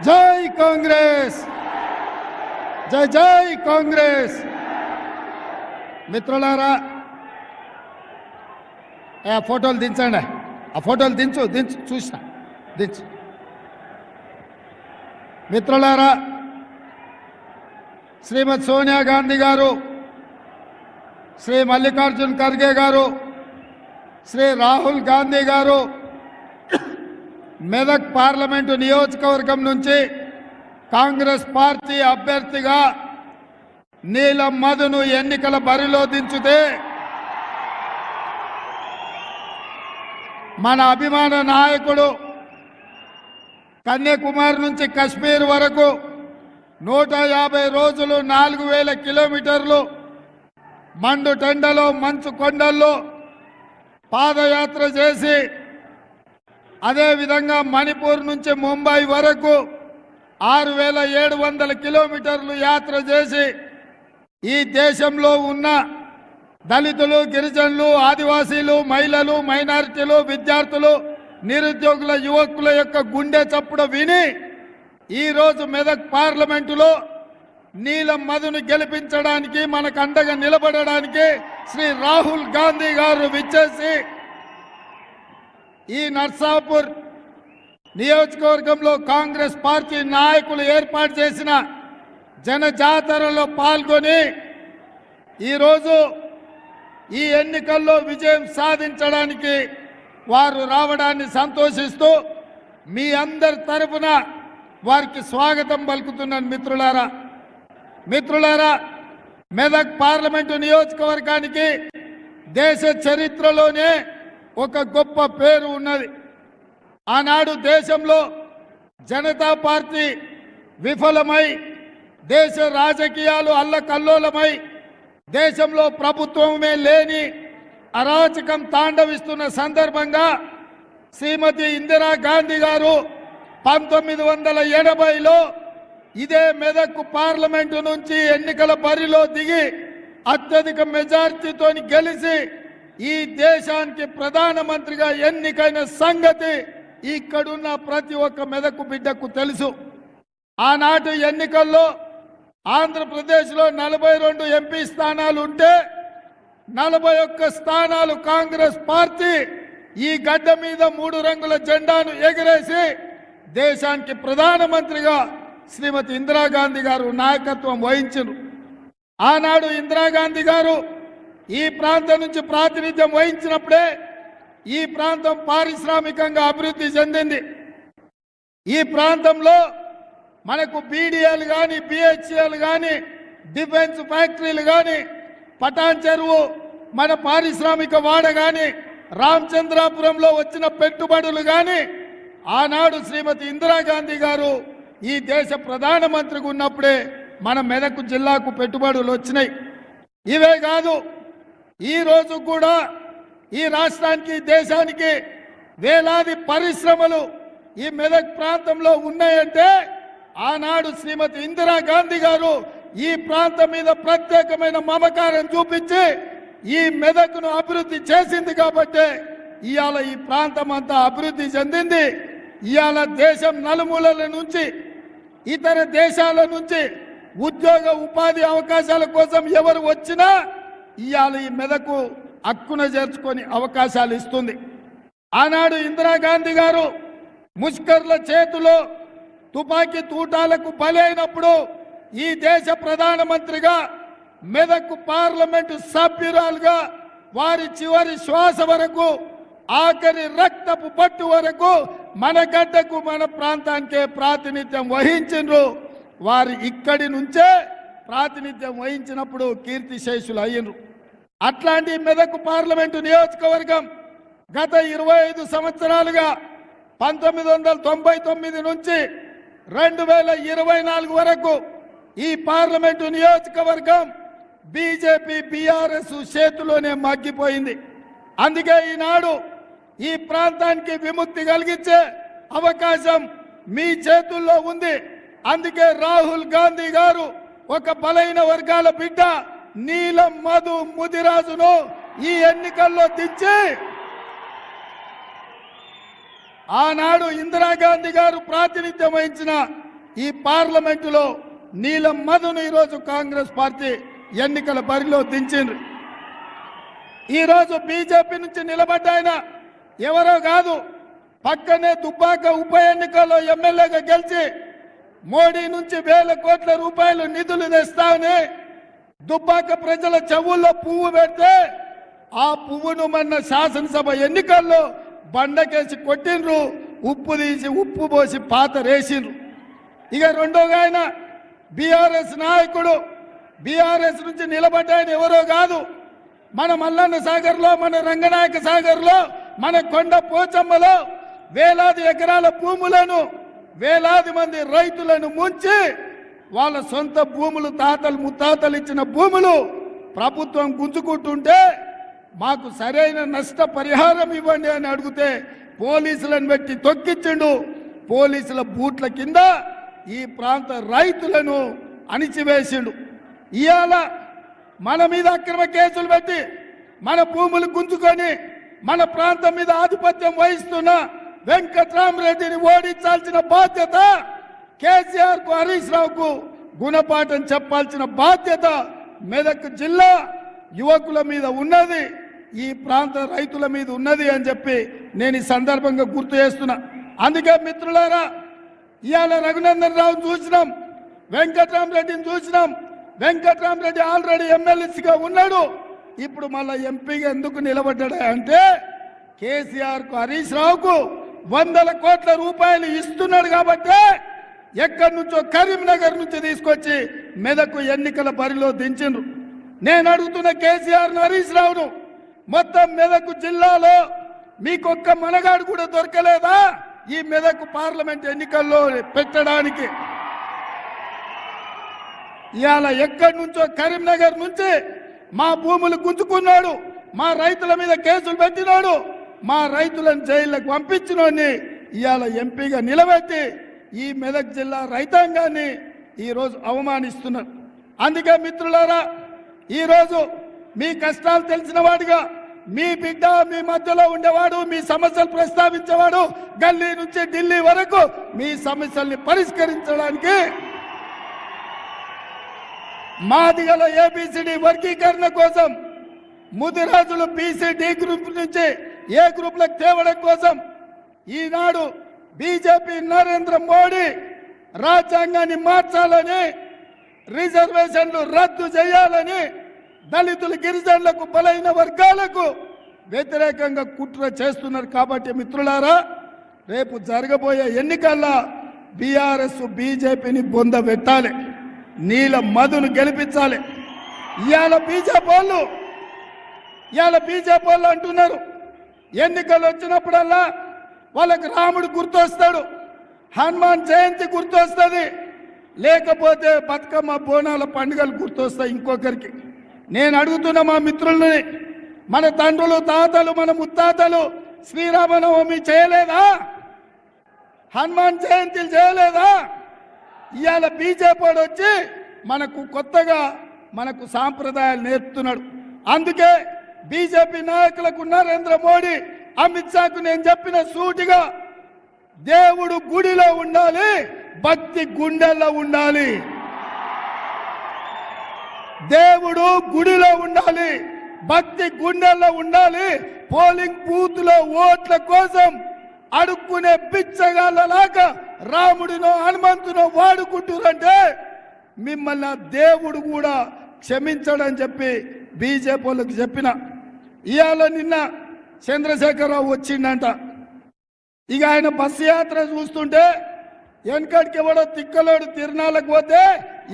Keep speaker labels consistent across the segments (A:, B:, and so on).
A: జై కాంగ్రెస్, జై జై కాంగ్రెస్. మిత్రులారా, ఆ ఫోటోలు దించండి, ఆ ఫోటోలు దించు దించు చూసిన దించు. మిత్రులారా, శ్రీమతి సోనియా గాంధీ గారు, శ్రీ మల్లికార్జున్ ఖర్గే గారు, శ్రీ రాహుల్ గాంధీ గారు మెదక్ పార్లమెంటు నియోజకవర్గం నుంచి కాంగ్రెస్ పార్టీ అభ్యర్థిగా నీలం మధును ఎన్నికల బరిలో దించితే మన అభిమాన నాయకుడు కన్యాకుమారి నుంచి కశ్మీర్ వరకు 150 రోజులు 4000 కిలోమీటర్లు మండు టెండలో మంచు కొండల్లో పాదయాత్ర చేసి, అదేవిధంగా మణిపూర్ నుంచి ముంబై వరకు 6700 కిలోమీటర్లు యాత్ర చేసి ఈ దేశంలో ఉన్న దళితులు, గిరిజనులు, ఆదివాసీలు, మహిళలు, మైనారిటీలు, విద్యార్థులు, నిరుద్యోగుల, యువకుల యొక్క గుండె చప్పుడు విని ఈరోజు మెదక్ పార్లమెంటులో నీలం మధును గెలిపించడానికి, మనకు అండగా నిలబడడానికి శ్రీ రాహుల్ గాంధీ గారు విచ్చేసి ఈ నర్సాపూర్ నియోజకవర్గంలో కాంగ్రెస్ పార్టీ నాయకులు ఏర్పాటు చేసిన జనజాతరలో పాల్గొని ఈరోజు ఈ ఎన్నికల్లో విజయం సాధించడానికి వారు రావడాన్ని సంతోషిస్తూ మీ అందరి తరఫున వారికి స్వాగతం పలుకుతున్నాను. మిత్రులారా, మెదక్ పార్లమెంటు నియోజకవర్గానికి దేశ చరిత్రలోనే ఒక గొప్ప పేరు ఉన్నది. ఆనాడు దేశంలో జనతా పార్టీ విఫలమై, దేశ రాజకీయాలు అల్లకల్లోలమై, దేశంలో ప్రభుత్వమే లేని అరాచకం తాండవిస్తున్న సందర్భంగా శ్రీమతి ఇందిరా గాంధీ గారు 1980లో ఇదే మెదక్ పార్లమెంటు నుంచి ఎన్నికల బరిలో దిగి అత్యధిక మెజార్టీతో గెలిచి ఈ దేశానికి ప్రధానమంత్రిగా ఎన్నికైన సంగతి ఇక్కడున్న ప్రతి ఒక్క మెదకు బిడ్డకు తెలుసు. ఆనాటి ఎన్నికల్లో ఆంధ్రప్రదేశ్లో 42 ఎంపీ స్థానాలు ఉంటే 41 స్థానాలు కాంగ్రెస్ పార్టీ ఈ గడ్డ మీద 3 రంగుల జెండాను ఎగిరేసి దేశానికి ప్రధానమంత్రిగా శ్రీమతి ఇందిరాగాంధీ గారు నాయకత్వం వహించారు. ఆనాడు ఇందిరాగాంధీ గారు ఈ ప్రాంతం నుంచి ప్రాతినిధ్యం వహించినప్పుడే ఈ ప్రాంతం పారిశ్రామికంగా అభివృద్ధి చెందింది. ఈ ప్రాంతంలో మనకు బీడీఎల్ కానీ, బిహెచ్ఎల్ కానీ, డిఫెన్స్ ఫ్యాక్టరీలు కానీ, పటాన్ చెరువు మన పారిశ్రామిక వాడ కానీ, రామచంద్రాపురంలో వచ్చిన పెట్టుబడులు కానీ ఆనాడు శ్రీమతి ఇందిరాగాంధీ గారు ఈ దేశ ప్రధానమంత్రిగా ఉన్నప్పుడే మన మెదక్ జిల్లాకు పెట్టుబడులు వచ్చినాయి. ఇవే కాదు, ఈ రోజు కూడా ఈ రాష్ట్రానికి, దేశానికి వేలాది పరిశ్రమలు ఈ మెదక్ ప్రాంతంలో ఉన్నాయంటే ఆనాడు శ్రీమతి ఇందిరాగాంధీ గారు ఈ ప్రాంతం మీద ప్రత్యేకమైన మమకారం చూపించి ఈ మెదక్ను అభివృద్ధి చేసింది. కాబట్టి ఇవాళ ఈ ప్రాంతం అంతా అభివృద్ధి చెందింది. ఇవాళ దేశం నలుమూలల నుంచి, ఇతర దేశాల నుంచి ఉద్యోగ ఉపాధి అవకాశాల కోసం ఎవరు వచ్చినా ఇవాళ ఈ మెదకు హక్కున చేర్చుకొని అవకాశాలు ఇస్తుంది. ఆనాడు ఇందిరాగాంధీ గారు ముష్కర్ల చేతిలో తుపాకీ తూటాలకు బలైనప్పుడు ఈ దేశ ప్రధానమంత్రిగా, మెదక్ పార్లమెంటు సభ్యురాలుగా వారి చివరి శ్వాస వరకు, ఆఖరి రక్తపు పట్టు వరకు మన గడ్డకు, మన ప్రాంతానికే ప్రాతినిధ్యం వహించిండ్రు. వారు ఇక్కడి నుంచే ప్రాతినిధ్యం వహించినప్పుడు కీర్తిశేషులు అయ్యిండ్రు. అట్లాంటి మెదక్ పార్లమెంటు నియోజకవర్గం గత 25 సంవత్సరాలుగా 1999 నుంచి 2024 వరకు ఈ పార్లమెంటు నియోజకవర్గం బీజేపీ, బీఆర్ఎస్ చేతిలోనే మగ్గిపోయింది. అందుకే ఈనాడు ఈ ప్రాంతానికి విముక్తి కలిగించే అవకాశం మీ చేతుల్లో ఉంది. అందుకే రాహుల్ గాంధీ గారు ఒక బలైన వర్గాల బిడ్డ నీలం మధు ముదిరాజును ఈ ఎన్నికల్లో దించి ఆనాడు ఇందిరాగాంధీ గారు ప్రాతినిధ్యం వహించిన ఈ పార్లమెంటులో నీలం మధును ఈరోజు కాంగ్రెస్ పార్టీ ఎన్నికల బరిలో దించిండ్రు. ఈరోజు బీజేపీ నుంచి నిలబడ్డాయన ఎవరో కాదు, పక్కనే దుబ్బాక ఉప ఎన్నికల్లో ఎమ్మెల్యేగా గెలిచి మోడీ నుంచి వేల కోట్ల రూపాయలు నిధులు తెస్తామని దుబ్బాక ప్రజల చెవుల్లో పువ్వు పెడితే ఆ పువ్వును మొన్న శాసనసభ ఎన్నికల్లో బండకేసి కొట్టిండ్రు, ఉప్పు తీసి ఉప్పు పోసి పాత రేసిండ్రు. ఇక రెండోగా ఆయన బీఆర్ఎస్ నాయకుడు, బీఆర్ఎస్ నుంచి నిలబడ్డాయని ఎవరో కాదు, మన మల్లన్న సాగర్లో, మన రంగనాయక సాగర్లో, మన కొండ పోచమ్మలో వేలాది ఎకరాల భూములను వేలాది మంది రైతులను ముంచి వాళ్ళ సొంత భూములు తాతలు ముత్తాతలు ఇచ్చిన భూములు ప్రభుత్వం గుంజుకుంటుంటే మాకు సరైన నష్ట పరిహారం ఇవ్వండి అని అడిగితే పోలీసులను పెట్టి తొక్కించిండు. పోలీసుల బూట్ల కింద ఈ ప్రాంత రైతులను అణిచివేసిండు. ఇవాళ మన మీద అక్రమ కేసులు పెట్టి మన భూములు గుంజుకొని మన ప్రాంతం మీద ఆధిపత్యం వహిస్తున్న వెంకట్రామరెడ్డిని ఓడించాల్సిన బాధ్యత కేసీఆర్ కు, హరీష్ రావుకు గుణపాఠం చెప్పాల్సిన బాధ్యత మెదక్ జిల్లా యువకుల మీద ఉన్నది, ఈ ప్రాంత రైతుల మీద ఉన్నది అని చెప్పి నేను ఈ సందర్భంగా గుర్తు చేస్తున్నా. అందుకే మిత్రులారా, ఇవాళ రఘునందన్ రావును చూసినాం, వెంకట్రామరెడ్డిని చూసినాం. వెంకట్రామరెడ్డి ఆల్రెడీ ఎమ్మెల్యేగా ఉన్నాడు, ఇప్పుడు మళ్ళీ ఎంపీగా ఎందుకు నిలబడ్డా అంటే కేసీఆర్ కు, హరీష్ రావుకు వందల కోట్ల రూపాయలు ఇస్తున్నాడు కాబట్టి ఎక్కడి నుంచో కరీంనగర్ నుంచి తీసుకొచ్చి మెదకు ఎన్నికల బరిలో దించిండ్రు. నేను అడుగుతున్న కేసీఆర్ హరీష్ రావును, మొత్తం మెదకు జిల్లాలో మీకొక్క మనగాడు కూడా దొరకలేదా ఈ మెదకు పార్లమెంట్ ఎన్నికల్లో పెట్టడానికి? ఇవాళ ఎక్కడి నుంచో కరీంనగర్ నుంచి మా భూములు గుంజుకున్నాడు, మా రైతుల మీద కేసులు పెట్టినాడు, మా రైతులను జైళ్ళకు పంపించినోడిని ఇవాళ ఎంపీగా నిలబెట్టి ఈ మెదక్ జిల్లా రైతాంగాన్ని ఈరోజు అవమానిస్తున్నారు. అందుకే మిత్రులారా, ఈరోజు మీ కష్టాలు తెలిసిన వాడిగా, మీ బిడ్డ మీ మధ్యలో ఉండేవాడు, మీ సమస్యలు ప్రస్తావించేవాడు, గల్లీ నుంచి ఢిల్లీ వరకు మీ సమస్యల్ని పరిష్కరించడానికి మాదిగల ఏబిసిడి వర్గీకరణ కోసం, ముదిరాజులు బీసీ డి గ్రూప్ నుంచి ఏ గ్రూప్లకు తేవడం కోసం ఈనాడు బీజేపీ నరేంద్ర మోడీ రాజ్యాంగాన్ని మార్చాలని, రిజర్వేషన్లు రద్దు చేయాలని, దళితులు గిరిజనులకు బలైన వర్గాలకు వ్యతిరేకంగా కుట్ర చేస్తున్నారు. కాబట్టి మిత్రులారా, రేపు జరగబోయే ఎన్నికల్లో బీఆర్ఎస్ బీజేపీని బొంద పెట్టాలి, నీల మధును గెలిపించాలి. ఇవాళ బీజేపీ వాళ్ళు అంటున్నారు ఎన్నికలు వచ్చినప్పుడల్లా వాళ్ళకి రాముడు గుర్తొస్తాడు, హనుమాన్ జయంతి గుర్తొస్తుంది, లేకపోతే బతుకమ్మ బోనాల పండుగలు గుర్తొస్తాయి ఇంకొకరికి. నేను అడుగుతున్న మా మిత్రుల్ని, మన తండ్రులు తాతలు మన ముత్తాతలు శ్రీరామనవమి చేయలేదా? హనుమాన్ జయంతిలు చేయలేదా? ఇవాళ బీజేపీ వాడు వచ్చి మనకు కొత్తగా మనకు సాంప్రదాయాలు నేర్పుతున్నాడు. అందుకే బీజేపీ నాయకులకు నరేంద్ర మోడీ, అమిత్ షాకు నేను చెప్పిన సూటిగా, దేవుడు గుడిలో ఉండాలి, భక్తి గుండెల్లో ఉండాలి. దేవుడు గుడిలో ఉండాలి, భక్తి గుండెల్లో ఉండాలి. పోలింగ్ బూత్ లో ఓట్ల కోసం అడుక్కునే బిచ్చగాళ్ళలాగా రాముడినో హనుమంతునో వాడుకుంటురంటే మిమ్మల్ని దేవుడు కూడా క్షమించడని చెప్పి బీజేపీ వాళ్ళకి చెప్పిన. ఇవాళ నిన్న చంద్రశేఖరరావు వచ్చిండంట. ఇక ఆయన బస్సు యాత్ర చూస్తుంటే వెనకడికి ఎవడో తిక్కలోడు తిరునాళ్ళకు పోతే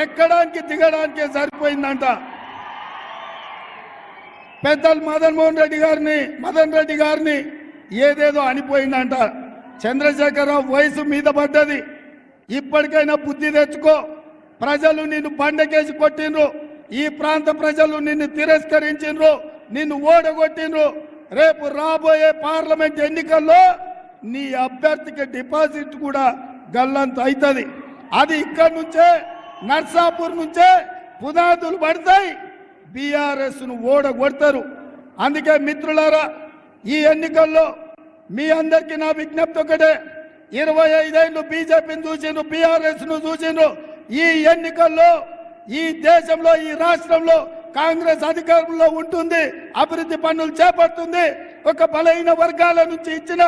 A: ఎక్కడానికి దిగడానికే సరిపోయిందంట. పెద్దలు మదన్ రెడ్డి గారిని ఏదేదో అనిపోయిందంట. చంద్రశేఖరరావు వయసు మీద పడ్డది, ఇప్పటికైనా బుద్ధి తెచ్చుకో. ప్రజలు నిన్ను బండకేసి కొట్టిండ్రు, ఈ ప్రాంత ప్రజలు నిన్ను తిరస్కరించిండ్రు, నిన్ను ఓడగొట్టిండ్రు. రేపు రాబోయే పార్లమెంట్ ఎన్నికల్లో నీ అభ్యర్థికి డిపాజిట్ కూడా గల్లంత అవుతుంది. అది ఇక్కడి నుంచే నర్సాపూర్ నుంచే పునాదులు పడతాయి, బీఆర్ఎస్ ను ఓడగొడతారు. అందుకే మిత్రులారా, ఈ ఎన్నికల్లో మీ అందరికీ నా విజ్ఞప్తి ఒకటే, 25 ఏళ్ళు బీజేపీని చూసిండ్రు, బీఆర్ఎస్ ను చూసిండ్రు. ఈ ఎన్నికల్లో ఈ దేశంలో ఈ రాష్ట్రంలో కాంగ్రెస్ అధికారంలో ఉంటుంది, అభివృద్ధి పనులు చేపడుతుంది. ఒక బలహీన వర్గాల నుంచి ఇచ్చిన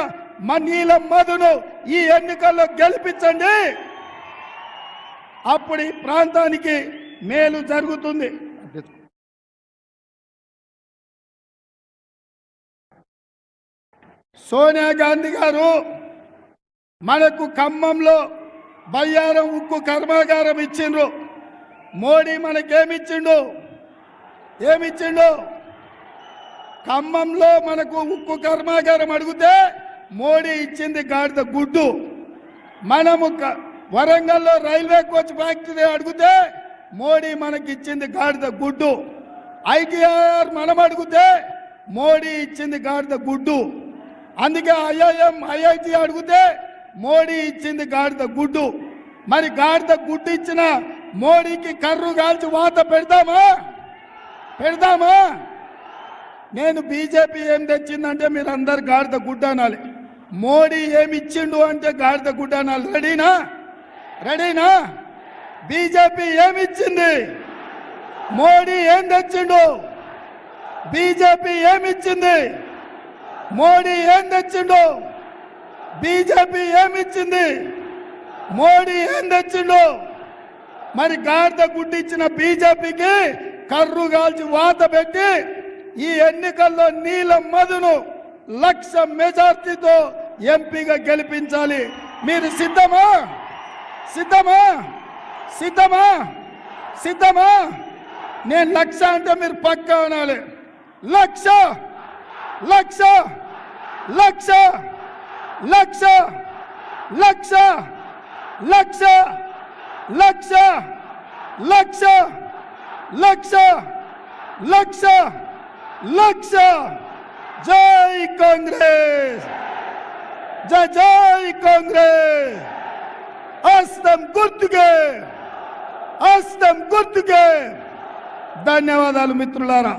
A: నీలం మధును ఈ ఎన్నికల్లో గెలిపించండి. అప్పుడు ఈ ప్రాంతానికి మేలు జరుగుతుంది. సోనియా గాంధీ గారు మనకు ఖమ్మంలో బయ్యారం ఉక్కు కర్మాగారం ఇచ్చిండ్రు. మోడీ మనకేమిచ్చిండు? ఏమిచ్చిండు? ఖమ్మంలో మనకు ఉక్కు కర్మాగారం అడిగితే మోడీ ఇచ్చింది గాడిద గుడ్డు. మనము వరంగల్లో రైల్వే కోచ్ ఫ్యాక్టరీ అడిగితే మోడీ మనకి ఇచ్చింది గాడిద గుడ్డు. ఐటీఆర్ మనం అడిగితే మోడీ ఇచ్చింది గాడిద గుడ్డు. అందుకే ఐఐఎం ఐఐటి అడిగితే మోడీ ఇచ్చింది గాడిద గుడ్డు. మరి గాడిద గుడ్డు ఇచ్చిన మోడీకి కర్రు కాల్చి వాత పెడదామా? పెడదామా? నేను బీజేపీ ఏం తెచ్చిందంటే మీరు అందరు గాడిద గుడ్డ అనాలి. మోడీ ఏమి ఇచ్చిండు అంటే గాడిద గుడ్డ అనాలి. రెడీనా? రెడీనా? బీజేపీ ఏమిచ్చింది? మోడీ ఏం తెచ్చిండు? బీజేపీ ఏమిచ్చింది? మోడీ ఏం తెచ్చిండు? బీజేపీ ఏమిచ్చింది? మోడీ ఏం తెచ్చిండు? మరి గాడిద గుడ్డు ఇచ్చిన బీజేపీకి కర్రు కాల్చి వాత పెట్టి ఈ ఎన్నికల్లో నీలం మధును 1,00,000 మెజార్టీతో ఎంపీగా గెలిపించాలి. మీరు సిద్ధమా? సిద్ధమా? సిద్ధమా? సిద్ధమా? నేను 1,00,000 అంటే మీరు పక్కా అనాలి. 1,00,000 1,00,000 1,00,000 1,00,000 1,00,000 1,00,000 1,00,000 1,00,000 1,00,000 1,00,000 1,00,000 జై కాంగ్రెస్! జై జై కాంగ్రెస్! హస్తం గుర్తుకే! హస్తం గుర్తుకే! ధన్యవాదాలు మిత్రులారా.